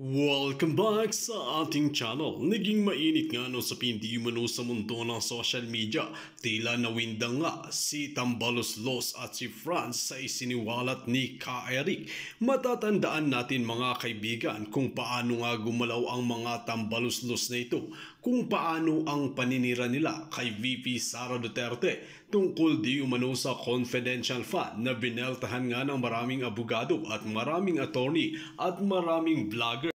Welcome back sa ating channel. Naging mainit nga no sa hindi umano sa mundo ng social media. Tila nawindang nga si Tambaloslos at si Franz sa isiniwalat ni Ka Eric. Matatandaan natin mga kaibigan kung paano nga gumalaw ang mga Tambaloslos na ito. Kung paano ang paninira nila kay VP Sara Duterte tungkol di umano sa confidential fund na bineltahan nga ng maraming abogado at maraming attorney at maraming vlogger.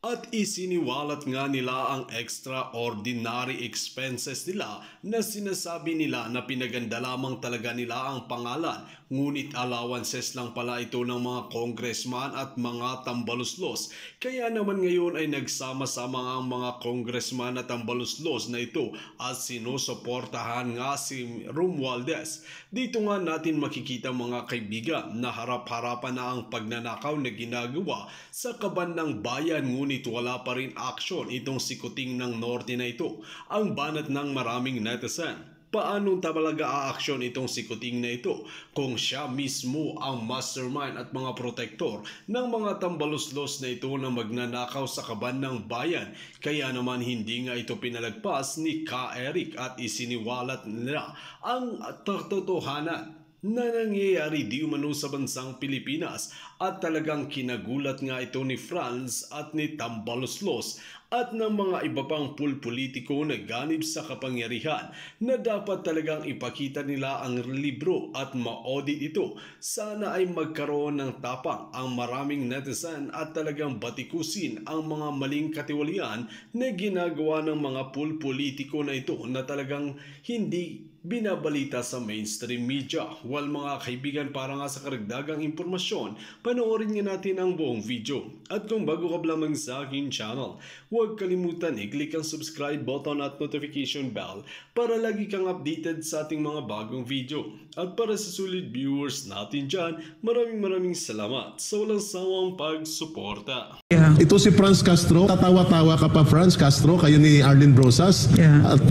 At isiniwalat nga nila ang extraordinary expenses nila na sinasabi nila na pinaganda lamang talaga nila ang pangalan. Ngunit allowances lang pala ito ng mga congressman at mga tambaloslos. Kaya naman ngayon ay nagsama-sama ang mga congressman at tambaloslos na ito at sinusuportahan nga si Romualdez. Dito nga natin makikita mga kaibigan na harap-harapan na ang pagnanakaw na ginagawa sa kaban ng bayan, ngunit wala pa rin aksyon itong sikuting ng norte na ito. Ang banat ng maraming netizen, paano talaga aaksyon itong sikuting na ito kung siya mismo ang mastermind at mga protektor ng mga tambaloslos na ito na magnanakaw sa kaban ng bayan? Kaya naman hindi nga ito pinalagpas ni Ka Eric at isiniwalat nila ang totohanan na nangyayari di umano sa bansang Pilipinas at talagang kinagulat nga ito ni Franz at ni Tambaloslos at ng mga iba pang pulpolitiko na ganib sa kapangyarihan na dapat talagang ipakita nila ang libro at ma-audit ito. Sana ay magkaroon ng tapang ang maraming netizen at talagang batikusin ang mga maling katiwalian na ginagawa ng mga pulpolitiko na ito na talagang hindi binabalita sa mainstream media. Well mga kaibigan, para nga sa karagdagang impormasyon, panoorin nga natin ang buong video. At kung bago ka lamang sa aking channel, huwag kalimutan i-click ang subscribe button at notification bell para lagi kang updated sa ating mga bagong video. At para sa sulit viewers natin dyan, maraming salamat sa walang sawang pagsuporta. Ito si Franz Castro, tatawa-tawa ka pa Franz Castro, kayo ni Arlene Brosas at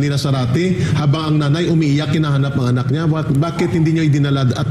Nina Sarate, habang ang nanay umiiyak kinahanap ang anak niya. Bakit hindi niyo idinala at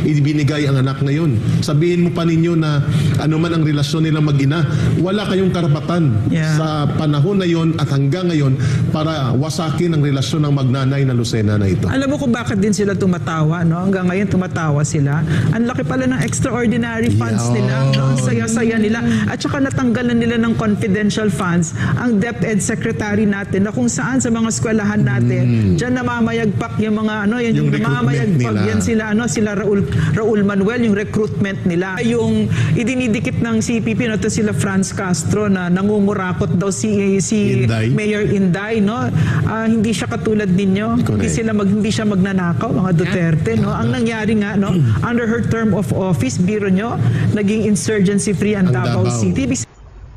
ibinigay ang anak ngayon? Sabihin mo pa ninyo na ano man ang relasyon nila mag-ina, wala kayong karapatan sa panahon na yon at hanggang ngayon para wasakin ang relasyon ng magnanay na Lucena na ito. Alam mo kung bakit din sila tumatawa, no? Hanggang ngayon tumatawa sila. Ang laki pala ng extraordinary funds nila, no? Ang saya-saya nila. At saka natanggalan nila ng confidential funds ang DepEd Secretary natin na kung saan sa mga eskwelahan natin, dyan namamayagpak yung mga yung namamayagpak yan sila sila Raul Manuel, yung recruitment nila. Yung idinidikit ng CPP to sila Franz Castro na nangungurakot daw si Inday. Mayor Inday, no? Hindi siya katulad ninyo. Hindi siya magnanakaw, mga Duterte, no? Ang nangyari nga, no, under her term of office, biro nyo, naging insurgency free ang Davao City.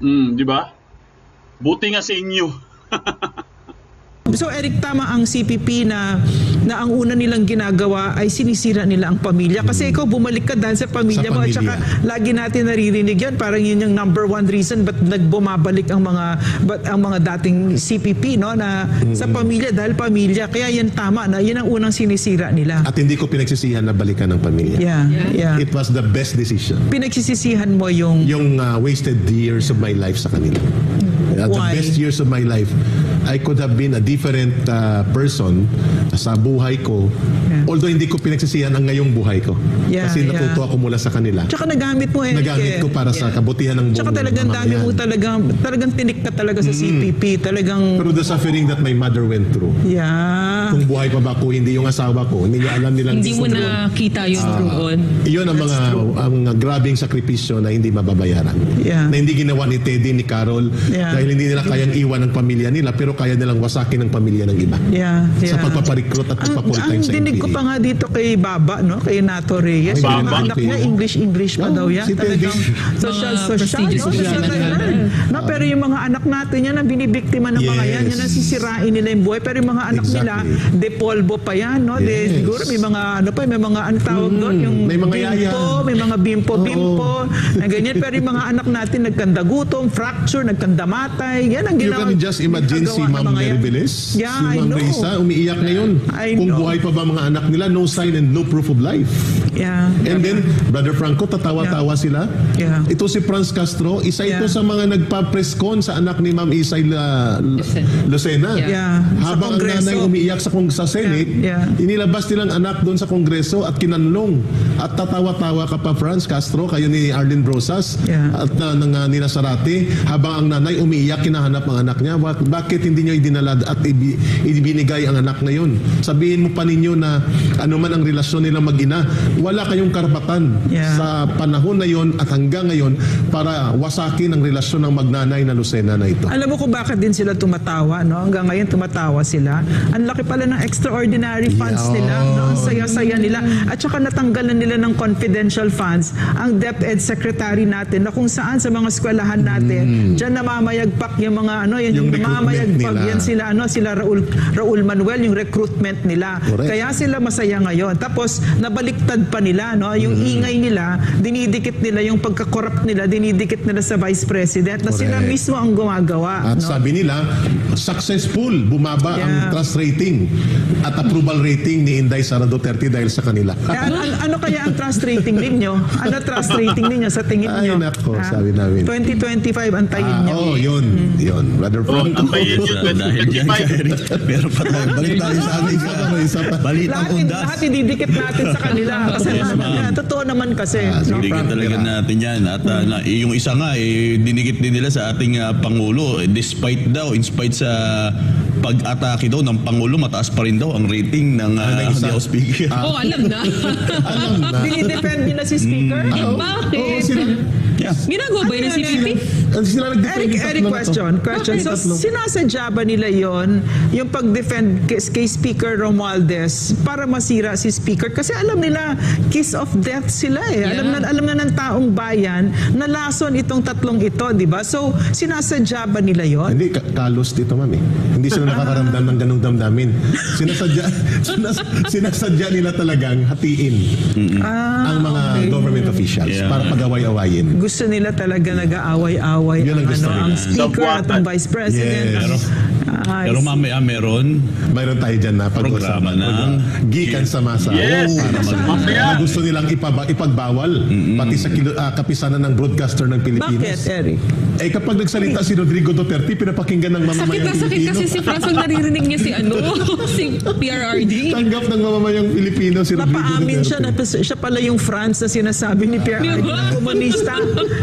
Di ba? Buti nga sa inyo. So Eric, tama ang CPP na ang una nilang ginagawa ay sinisira nila ang pamilya. Kasi ikaw bumalik ka dahil sa pamilya mo. At saka lagi natin naririnig yan. Parang yun yung number one reason ba't nagbumabalik ang mga dating CPP, no? Na sa pamilya, dahil pamilya. Kaya yan tama na yan ang unang sinisira nila. At hindi ko pinagsisihan na balikan ng pamilya. Yeah. It was the best decision. Pinagsisisihan mo yung wasted years of my life sa kanila. At the best years of my life, I could have been a different person sa buhay ko. Although hindi ko pinagsisihan ang ngayong buhay ko. Kasi natuto ako mula sa kanila. Tsaka nagamit mo, Eric. Nagamit ko para sa kabutihan ng buong tsaka talagang dami mo talagang tinik ka talaga sa CPP. Pero the suffering that my mother went through. Kung buhay pa ba ako, hindi yung asawa ko, hindi niya alam nilang hindi mo nakita yung roon. Iyon ang mga grabing sakripisyo na hindi mababayaran. Na hindi ginawa ni Teddy, ni Carol, dahil hindi nila kayang iwan ang pamilya nila, pero kaya nilang wasakin ang pamilya ng iba. Sa pagpaparicruit at pagpapolitime sa dinig ko pa nga dito kay Baba, no? Kay Nato Reyes. Yung anak niya, English pa daw yan. Talagang social. No, pero yung mga anak natin yan, ang binibiktima ng mga yan ang sisirain nila yung buhay. Pero yung mga anak nila, de polvo pa yan, no? Siguro may mga may mga tawag doon, yung may mga yaya. May mga bimpo, na ganyan. Pero yung mga anak natin, nagkandagutom, fracture, nagkandamatay. Yan ang ginawa. You can just imagine si Ma'am mga yan. Meribeles, Yeah, si I Ma'am know. Risa, umiiyak ngayon. I Kung know. buhay pa ba mga anak nila, no sign and no proof of life. Yeah. And then, Brother Franco, tatawa-tawa sila. Yeah. Ito si Franz Castro, isa ito Yeah. sa mga nagpa-press con sa anak ni Ma'am Isay Lucena. Yeah. Sa Habang ang Kongreso. nanay umiiyak sa Senate, Yeah. inilabas nilang anak doon sa Kongreso at kinanlong. At tatawa-tawa ka pa, Franz Castro, kayo ni Arlene Brosas Yeah. at ng Nina Sarate, habang ang nanay umiiyak, kinahanap ang anak niya. Bakit hindi niyo idinala at ibinigay ang anak na yun? Sabihin mo pa ninyo na ano man ang relasyon nilang mag-ina, wala kayong karapatan Yeah. sa panahon na yon at hanggang ngayon para wasakin ang relasyon ng magnanay na Lucena na ito. Alam mo kung bakit din sila tumatawa, no? Hanggang ngayon tumatawa sila. Ang laki pala ng extraordinary funds nila, no? Ang saya-saya nila. At saka natanggalan nila ng confidential funds ang DepEd Secretary natin na kung saan sa mga eskwelahan natin, diyan namamayagpak yung mga Yung namamayagpak recruitment yan sila Raul Manuel, yung recruitment nila. Correct. Kaya sila masaya ngayon. Tapos nabaliktad pa nila, no? Yung ingay nila, dinidikit nila yung pagka-corrupt nila, dinidikit nila sa Vice President na sila Correct. mismo ang gumagawa. At no? sabi nila, successful, bumaba ang Yeah. trust rating at approval rating ni Inday Sara Duterte dahil sa kanila. Ano kaya ang trust rating ninyo? Ano trust rating ninyo sa tingin Ay, nyo? nako, Ha? sabi namin. 2025, antayin nyo. Yun. Brother Franco. Antayin yun, Dahil dyan, 2025. meron pa tayo. Balik tayo sa ating Isa pa. balitang undas. Lahat ididikit natin sa kanila. Kasi totoo naman kasi. no? Dinikit talaga natin yan. At yung isa nga, dinikit din nila sa ating Pangulo. Despite daw, in spite sa pag-atake daw ng Pangulo, mataas pa rin daw ang rating ng isa? House Speaker. Oh, alam na. Alam na. Dinidefend nyo na si Speaker? Bakit? Oo, sila. Ginagawa ba yun si CPP? Sila nag-defend yung Eric, tatlo na to. question. So, Tatlo. sinasadya ba nila yon yung pag-defend kay Speaker Romualdez para masira si Speaker? Kasi alam nila, kiss of death sila eh. Yeah. Alam na ng taong bayan na lason itong tatlong ito, di ba? So, sinasadya ba nila yon? Hindi, kalos dito, ma'am. Hindi sila nakakaramdam ng ganung damdamin. Sinasadya nila talagang hatiin ang mga government officials Yeah. para pag-away-awayin. Gusto nila talaga nag-aaway-away Yun ang gusto nila. ang Speaker at ang Vice President. Yes. Pero mamaya meron Mayroon tayo dyan na Programa pag-usapan. ng Gikan sa masa. Yes. Para Mamaya. na gusto nilang ipagbawal pati sa kapisanan ng broadcaster ng Bakit, Pilipinas. Eric? Eh kapag nagsalita si Rodrigo Duterte, pinapakinggan ng Sakit mamamayang na sakit Pilipino. kasi si Franz pag naririnig niya si si PRRD. Tanggap ng mamamayang Pilipino si Rodrigo Napaamin Duterte. siya na siya pala yung France na sinasabi ni Pierre Di ba? komunista.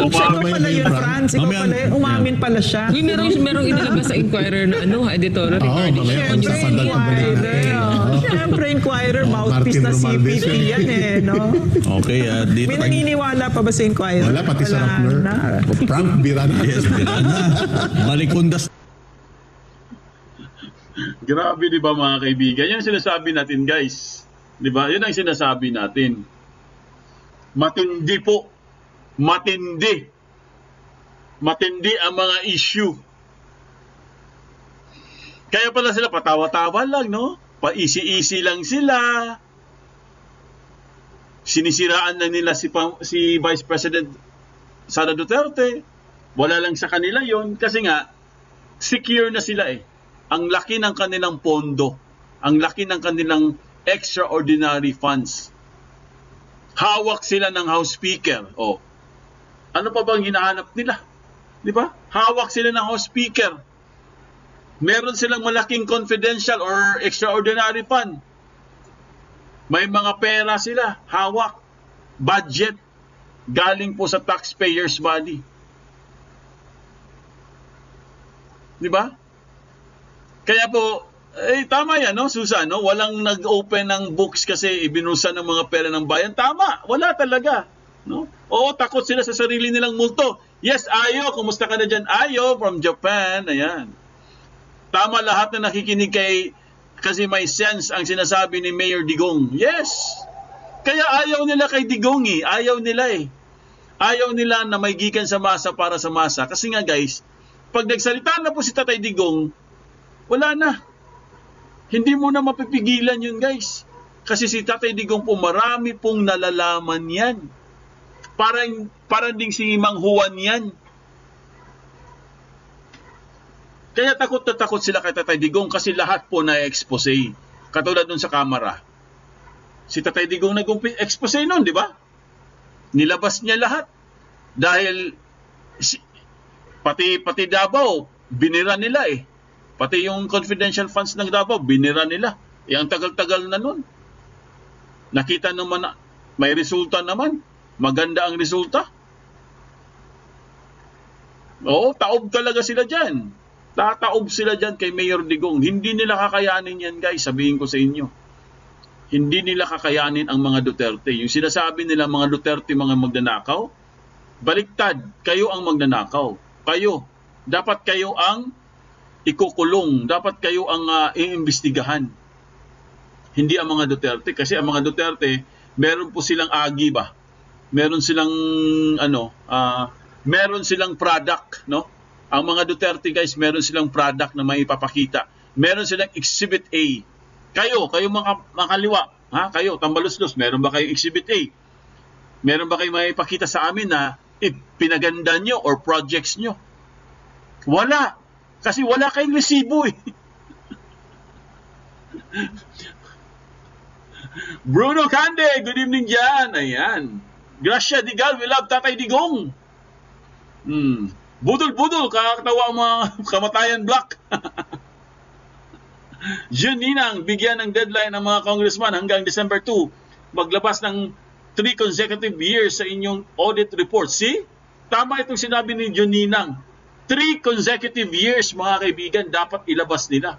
Siya pala yung France, ikaw Mamaya- pala, umamin pala siya. Uy, merong inilabas sa Inquirer na editorial Oo, regarding mamaya siya. pag-usapan natin balik natin. Siyempre, Inquirer, mouthpiece Martin na Romualdez CPP yan eh, no? Okay, dito May tayo. naniniwala pa ba sa Inquirer? Wala, pati sa Rappler. na. Frank Birana. Yes, balik undas. Grabe, di ba mga kaibigan? Yan ang sinasabi natin, guys. Di ba? Yan ang sinasabi natin. Matindi po. Matindi. Matindi ang mga issue. Kaya pala sila patawa-tawa lang, no? Pa-easy-easy lang sila. Sinisiraan na nila si Vice President Sara Duterte. Wala lang sa kanila yon kasi nga, secure na sila eh. Ang laki ng kanilang pondo. Ang laki ng kanilang extraordinary funds. Hawak sila ng House Speaker. Oh. Ano pa bang hinahanap nila? Di ba? Hawak sila ng House Speaker. Meron silang malaking confidential or extraordinary fund. May mga pera sila, hawak, budget, galing po sa taxpayers' money. Di ba? Kaya po, tama yan, no, Susan, no? Walang nag-open ng books kasi ibinusan ng mga pera ng bayan. Tama, wala talaga. No? Oo, takot sila sa sarili nilang multo. Yes, Ayo, kumusta ka na dyan? Ayo from Japan, ayan. Tama lahat na nakikinig kasi may sense ang sinasabi ni Mayor Digong. Yes! Kaya ayaw nila kay Digong eh. Ayaw nila eh. Ayaw nila na may gikan sa masa para sa masa. Kasi nga guys, pag nagsalita na po si Tatay Digong, wala na. Hindi mo na mapipigilan yun guys. Kasi si Tatay Digong po marami pong nalalaman yan. Parang ding si Mang Juan yan. Kaya takot na takot sila kay Tatay Digong kasi lahat po na-expose. Katulad nun sa kamera. Si Tatay Digong nag-expose nun, di ba? Nilabas niya lahat. Dahil pati Davao, binira nila eh. Pati yung confidential funds ng Davao, binira nila. Ang tagal-tagal na nun. Nakita naman na may resulta naman. Maganda ang resulta. Oo, taob talaga sila dyan. Tataob sila dyan kay Mayor Digong. Hindi nila kakayanin yan, guys. Sabihin ko sa inyo. Hindi nila kakayanin ang mga Duterte. Yung sinasabi nila mga Duterte, mga magnanakaw, baliktad. Kayo ang magnanakaw. Kayo. Dapat kayo ang ikukulong. Dapat kayo ang iimbestigahan. Hindi ang mga Duterte. Kasi ang mga Duterte, meron po silang agi ba? Meron silang, meron silang product, no? Ang mga Duterte, guys, meron silang product na may ipapakita. Meron silang Exhibit A. Kayo mga kaliwa, ha? Kayo, Tambaluslos, meron ba kayong Exhibit A? Meron ba kayong may ipakita sa amin na pinaganda nyo or projects nyo? Wala. Kasi wala kayong resibo eh. Bruno Cande, good evening dyan. Ayan. Gracia Digal, we love Tatay Digong. Budol-budol, kakatawa ang mga kamatayan black. June Ninang, bigyan ng deadline ng mga congressman hanggang December 2. Maglabas ng 3 consecutive years sa inyong audit report. See? Tama itong sinabi ni June Ninang. 3 consecutive years, mga kaibigan, dapat ilabas nila.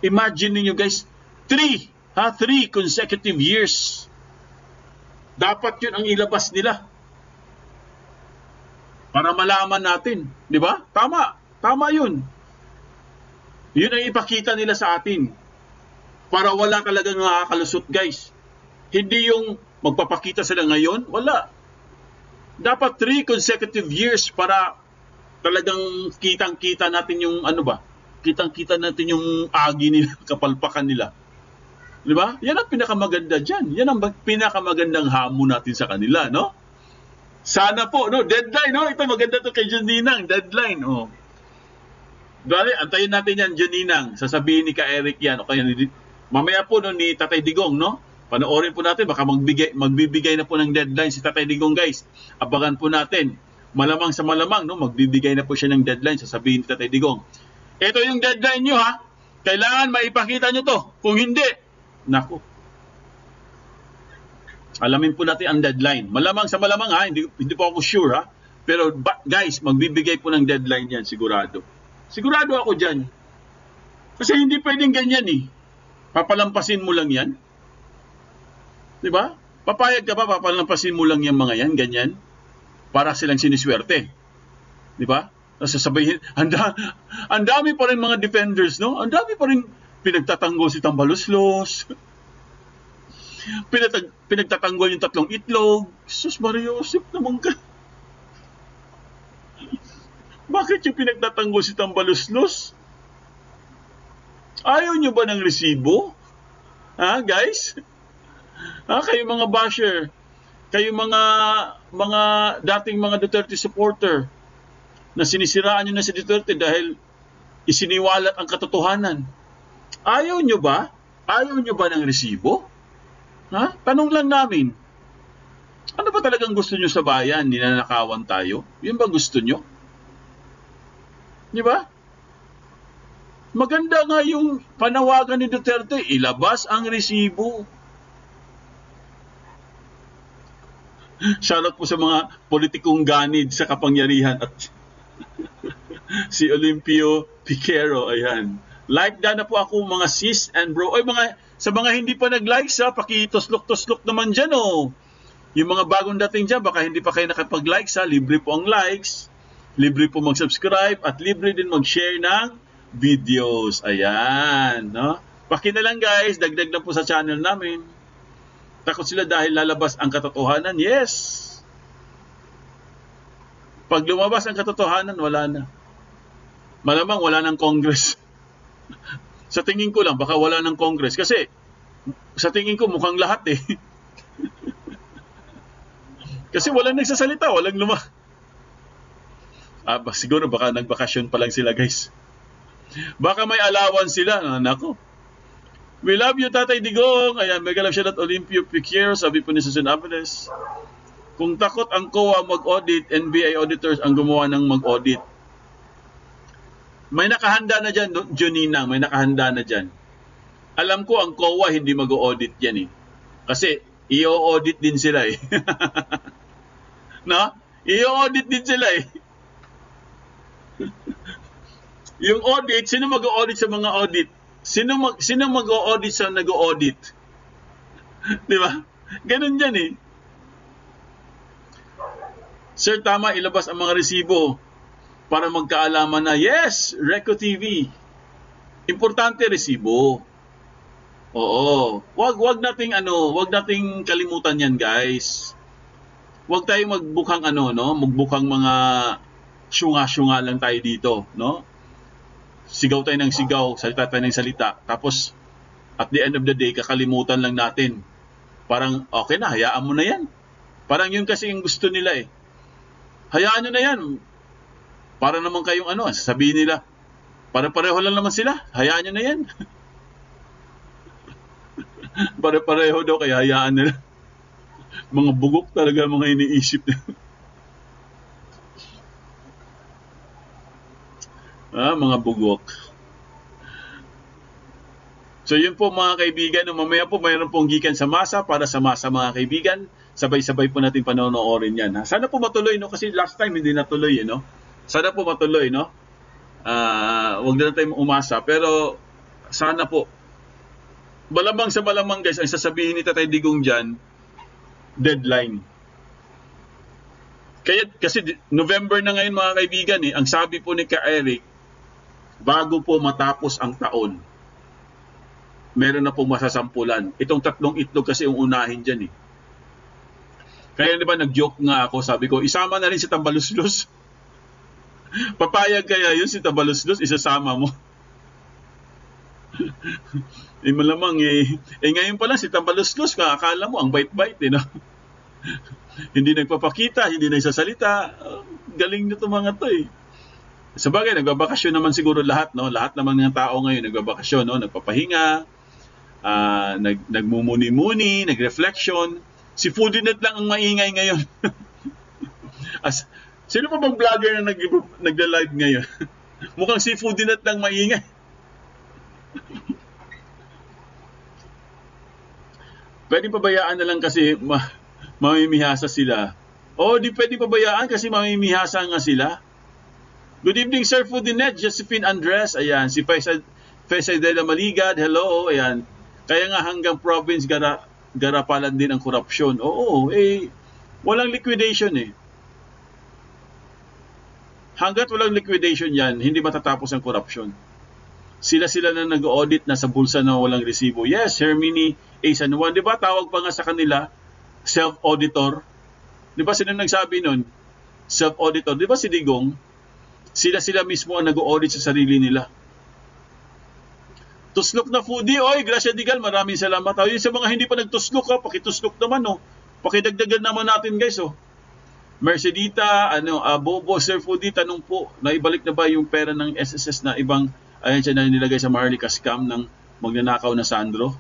Imagine niyo guys, 3 consecutive years. Dapat yun ang ilabas nila. Para malaman natin. Di ba? Tama yun. Yun ang ipakita nila sa atin. Para wala talagang nakakalusot, guys. Hindi yung magpapakita sila ngayon. Wala. Dapat 3 consecutive years para talagang kitang-kita natin yung kitang-kita natin yung agi nila, kapalpakan nila. Di ba? Yan ang pinakamaganda dyan. Yan ang pinakamagandang hamon natin sa kanila, no? Sana po, no? Deadline, no? Ito maganda to kay John Ninang. Deadline, oh. Dali, antayin natin yan, John Ninang. Sasabihin ni Ka Eric yan. O kaya, mamaya po, no, ni Tatay Digong, no? Panoorin po natin, baka magbibigay na po ng deadline si Tatay Digong, guys. Abangan po natin. Malamang sa malamang, no? Magbibigay na po siya ng deadline, sasabihin ni Tatay Digong. Ito yung deadline nyo, ha? Kailangan maipakita nyo to. Kung hindi, naku. Alamin po natin ang deadline. Malamang sa malamang, ha? Hindi po ako sure, ha? Pero guys, magbibigay po ng deadline yan, sigurado. Sigurado ako dyan. Kasi hindi pwedeng ganyan eh. Papalampasin mo lang yan. Diba? Papayag ka ba, papalampasin mo lang yung mga yan, ganyan. Para silang siniswerte. Diba? Sasabihin, ang dami pa rin mga defenders, no? Ang dami pa rin pinagtatanggol si Tambaluslos. Pinagtatanggol yung 3 itlog. Sus Mariosip naman ka. Bakit yung pinagtatanggol si Tambaluslos? Ayaw nyo ba ng resibo? Ha, guys? Ha, kayo mga basher. Kayo mga dating mga Duterte supporter na sinisiraan nyo na si Duterte dahil isiniwalat ang katotohanan. Ayaw nyo ba? Ayaw nyo ba ng resibo? Ha? Tanong lang namin. Ano ba talagang gusto nyo sa bayan? Ninanakawan tayo? Yun ba gusto nyo? Di ba? Maganda nga yung panawagan ni Duterte, ilabas ang resibo. Shoutout po sa mga politikong ganid sa kapangyarihan at si Olimpio Piquero, ayan. Like na po ako mga sis and bro. Ay, sa mga hindi pa nag-like sa, pakituslok-tuslok naman dyan, oh. Yung mga bagong dating dyan, baka hindi pa kayo nakapag-like sa, libre po ang likes, libre po mag-subscribe, at libre din mag-share ng videos. Ayan, no? Paki na lang guys, dagdag na po sa channel namin. Takot sila dahil lalabas ang katotohanan. Yes! Pag lumabas ang katotohanan, wala na. Malamang wala ng Congress. Sa tingin ko lang, baka wala ng Congress. Kasi, sa tingin ko, mukhang lahat eh. Kasi walang nagsasalita, walang siguro baka nagbakasyon pa lang sila guys. Baka may allowance sila. Nako. We love you, Tatay Digong. Ayan, mega love shout out Olympio Piquero. Sabi po ni Susan Abeles. Kung takot ang COA mag-audit, NBI auditors ang gumawa ng mag-audit. May nakahanda na dyan, Junina. May nakahanda na dyan. Alam ko ang COA hindi mag-audit yan eh. Kasi i-audit din sila eh. No? I-audit din sila eh. Yung audit, sino mag-audit sa mga audit? Sino mag-audit sa nag-audit? Di ba? Ganun yan eh. Sir, tama, ilabas ang mga resibo para magkaalaman na, yes, Reco TV. Importante resibo. Oo. Wag nating kalimutan yan, guys. Wag tayong magbukhang magbukhang mga syunga-syunga lang tayo dito, no? Sigaw tayo ng sigaw, salita tayo ng salita, tapos at the end of the day, kakalimutan lang natin. Parang, okay na, hayaan mo na yan. Parang yun kasi yung gusto nila eh. Hayaan nyo na yan. Para naman kayong sasabihin nila, pare-pareho lang naman sila, hayaan nyo na yan. Pare-pareho daw, kaya hayaan nila. Mga bugok talaga mga iniisip nila. Mga bugok. So yun po mga kaibigan, mamaya po mayroon pong gikan sa masa para sa masa mga kaibigan. Sabay-sabay po natin panonoorin yan. Sana po matuloy, no? Kasi last time hindi natuloy, no? Sana po matuloy, no? Huwag na tayo umasa. Pero sana po. Malamang sa malamang guys, ang sasabihin ni Tatay Digong dyan, deadline. Kasi November na ngayon mga kaibigan, ang sabi po ni Ka-Eric, bago po matapos ang taon, meron na pong masasampulan. Itong 3 itlog kasi yung unahin dyan eh. Kaya di ba nag-joke nga ako, sabi ko, isama na rin si Tambaluslos. Papayag kaya yun si Tambaluslos, isasama mo. Malamang ngayon pa lang si Tambaluslos, akala mo ang bait-bait no? Hindi nagpapakita, hindi nagsasalita. Galing nito mga to eh. Sabagay, nagbabakasyon naman siguro lahat, no? Lahat naman ng tao ngayon nagbabakasyon, no? Nagpapahinga, nagmumuni-muni, nagreflection. Si Foodienet lang ang maingay ngayon. Sino pa bang vlogger na nagla-live ngayon? Mukhang si Foodienet lang maingay. Pwede pabayaan na lang kasi mamimihasa sila. Di pwede pabayaan kasi mamimihasa nga sila. Good evening, Sir Foodienet, Josephine Andres, ayan, si Faisal de la Maligad, hello, ayan. Kaya nga hanggang province garapalan din ang korupsyon. Walang liquidation eh. Hanggat walang liquidation yan, hindi matatapos ang korupsyon. Sila na nag-audit na sa bulsa na walang resibo. Yes, Hermini A. San Juan, di ba tawag pa nga sa kanila, self-auditor? Di ba sino nagsabi nun? Self-auditor, di ba si Digong? Sila mismo ang nag-audit sa sarili nila. Tuslok na foodie. Gracia Digal, maraming salamat. Yung sa mga hindi pa nagtuslok, pakituslok naman, pakidagdagan naman natin, guys, Mercedita, Bobo, Sir Foodie, tanong po, naibalik na ba yung pera ng SSS na ibang, ayan siya na nilagay sa Maharlika scam ng magnanakaw na Sandro?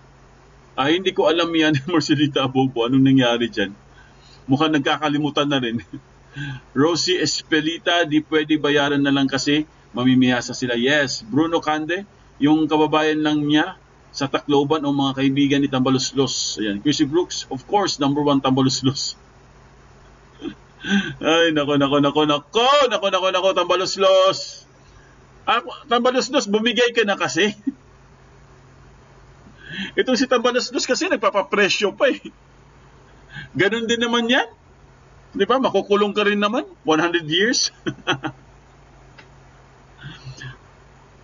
Hindi ko alam yan, Mercedita, Bobo, anong nangyari dyan? Mukhang nagkakalimutan na rin. Rosie Espelita, di pwede bayaran na lang kasi mamimihasa sila. Yes, Bruno Cande, yung kababayan lang niya sa Tacloban o mga kaibigan ni Tambaluslos. Ayan, Chrissy Brooks, of course, number 1 Tambaluslos. Ay, nako, Tambaluslos. Tambaluslos, bumigay ka na kasi. Itong si Tambaluslos kasi nagpapapresyo pa eh. Ganon din naman yan. Di ba? Makukulong ka rin naman. 100 years.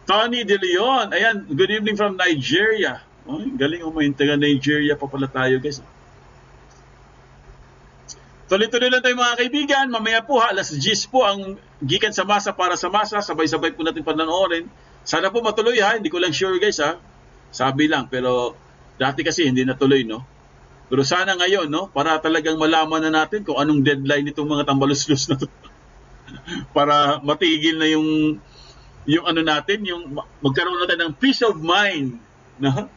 Tony De Leon. Ayan, good evening from Nigeria. Galing may taga Nigeria pa pala tayo, guys. Tuloy-tuloy lang tayo mga kaibigan. Mamaya po alas 10 po ang gikan sa masa para sa masa. Sabay-sabay po natin panonoorin. Sana po matuloy Hindi ko lang sure guys Sabi lang. Pero dati kasi hindi natuloy Pero sana ngayon, para talagang malaman na natin kung anong deadline nitong mga Tambaluslos na to. Para matigil na yung yung ano natin, yung magkaroon natin ng peace of mind. No?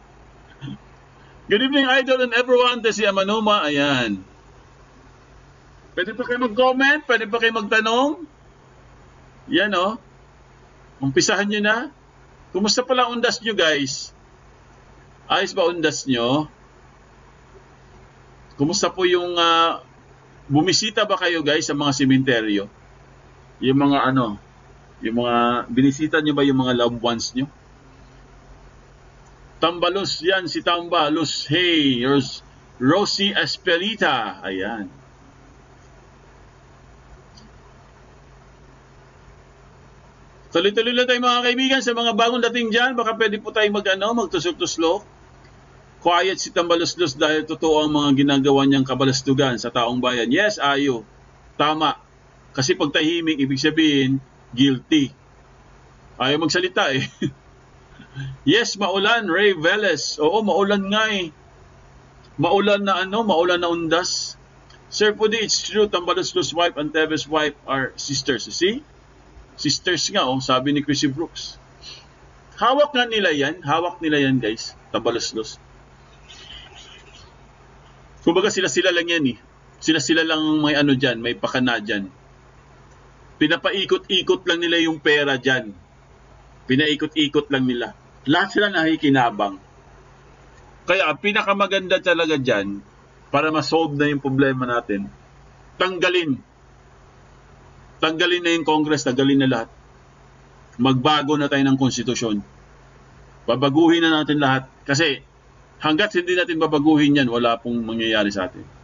Good evening, Idol and everyone. This is Amanuma. Ayan. Pwede pa kayo mag-comment? Pwede pa kayo magtanong? Yan, oh. Umpisahan nyo na. Kumusta pala undas nyo, guys? Ayos ba undas nyo? Kumusta po yung bumisita ba kayo, guys, sa mga sementeryo? Yung mga ano, yung mga binisita nyo ba yung mga loved ones nyo? Tambalos yan, si Tambalos. Hey, here's Rosie Esperita. Ayan. Tuloy-tuloy lang tayo mga kaibigan sa mga bagong dating dyan. Baka pwede po tayo magtusok-tuslok. Quiet si Tambalos-los dahil totoo ang mga ginagawa niyang kabalastugan sa taong bayan. Yes, Ayo. Tama. Kasi pag tahimik, ibig sabihin, guilty. Ayaw magsalita eh. Yes, maulan, Ray Velez. Oo, maulan nga eh. Maulan na maulan na undas. Sir Pudi, it's true, Tambalos-los wife and Teves wife are sisters. See? Sisters nga, sabi ni Chrissy Brooks. Hawak nga nila yan. Hawak nila yan, guys. Tambalos-los. Kumbaga sila-sila lang yan eh. Sila-sila lang may ano dyan, may pakana dyan. Pinapaikot-ikot lang nila yung pera dyan. Pinaikot-ikot lang nila. Lahat sila nakikinabang. Kaya ang pinakamaganda talaga dyan, para ma-solve na yung problema natin, tanggalin na yung Congress, tanggalin na lahat. Magbago na tayo ng konstitusyon. Babaguhin na natin lahat. Kasi hanggat hindi natin babaguhin yan, wala pong mangyayari sa atin.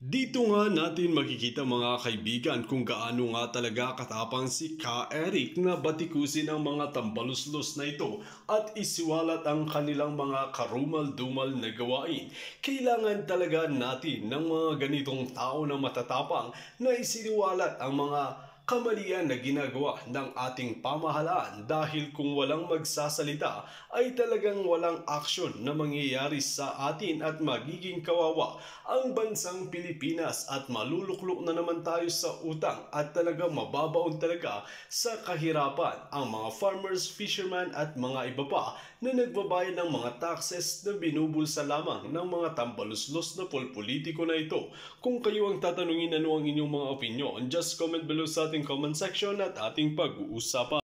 Dito nga natin makikita mga kaibigan kung gaano nga talaga katapang si Ka Eric na batikusin ang mga tambalos-los na ito at isiwalat ang kanilang mga karumal-dumal na gawain. Kailangan talaga natin ng mga ganitong tao na matatapang na isiniwalat ang mga kamalian na ginagawa ng ating pamahalaan dahil kung walang magsasalita ay talagang walang aksyon na mangyayari sa atin at magiging kawawa ang bansang Pilipinas at maluluklok na naman tayo sa utang at talagang mababaon talaga sa kahirapan ang mga farmers, fishermen at mga iba pa na nagbabayad ng mga taxes na binubulsa lamang ng mga tambalos-los na politiko na ito. Kung kayo ang tatanungin ano ang inyong mga opinyon, just comment below sa ating comment section at ating pag-uusapan.